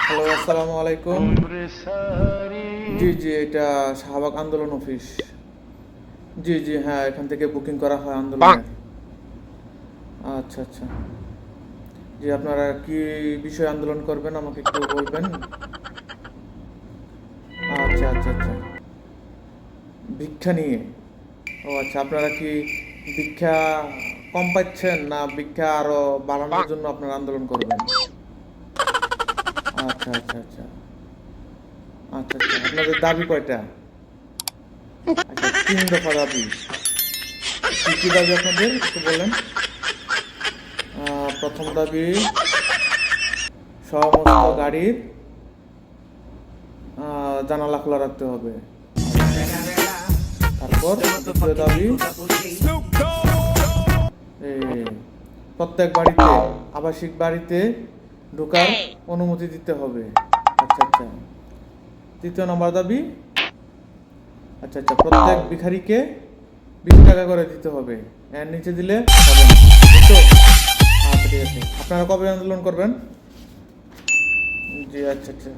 Hello, আসসালামু আলাইকুম। জি জি, এটা শাহবাগ আন্দোলন অফিস। জি জি, হ্যাঁ, এখান থেকে বুকিং করা হয় আন্দোলনের। আচ্ছা আচ্ছা। জি, আপনারা কি বিষয়ে আন্দোলন করবেন আমাকে একটু বলবেন? আচ্ছা আচ্ছা আচ্ছা, ভিক্ষা নিয়ে। ও আচ্ছা, আপনারা কি ভিক্ষা কম পাচ্ছেন না ভিক্ষা আরো বাড়ানোর জন্য আপনারা আন্দোলন করবেন? আচ্ছা আচ্ছা আচ্ছা আচ্ছা আচ্ছা, আপনাদের দাবি কয়টা? আচ্ছা, 3 দফা দাবি। কি কি দাবি আপনাদের একটু বলেন। প্রথম দাবি, সমস্ত গাড়ির জানালা খোলা রাখতে হবে। আচ্ছা, তারপর দ্বিতীয় দাবি, এই, প্রত্যেক বাড়িতে, আবাসিক বাড়িতে ঢোকার অনুমতি দিতে হবে। আচ্ছা আচ্ছা। তৃতীয় নম্বর দাবি, আচ্ছা আচ্ছা, প্রত্যেক ভিখারিকে 20 টাকা করে দিতে হবে, এর নিচে দিলে হবে না, বুঝছো? আচ্ছা ঠিক আছে। আপনারা কবে আন্দোলন করবেন? জি আচ্ছা আচ্ছা,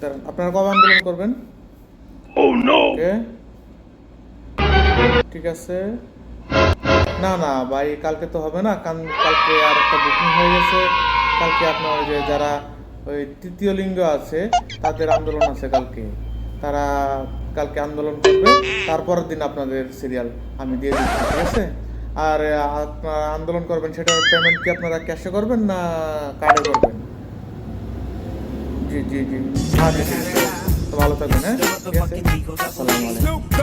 দাঁড়ান, আপনারা কবে আন্দোলন করবেন? ওকে, ঠিক আছে। না না ভাই, কালকে তো হবে না, কারণ কালকে আর একটা বুকিং হয়ে গেছে। কালকে আপনার ওই যে যারা ওই তৃতীয় লিঙ্গ আছে তাদের আন্দোলন আছে কালকে। তারা কালকে আন্দোলন করবে, তারপরের দিন আপনাদের সিরিয়াল আমি দিয়ে দিচ্ছি, ঠিক আছে? আর আপনারা আন্দোলন করবেন, সেটার পেমেন্ট কি আপনারা ক্যাশে করবেন না কার্ডে করবেন? জি জি জি, আচ্ছা ঠিক আছে। তো ভালো থাকবেন, হ্যাঁ, ঠিক আছে। আসসালামু আলাইকুম।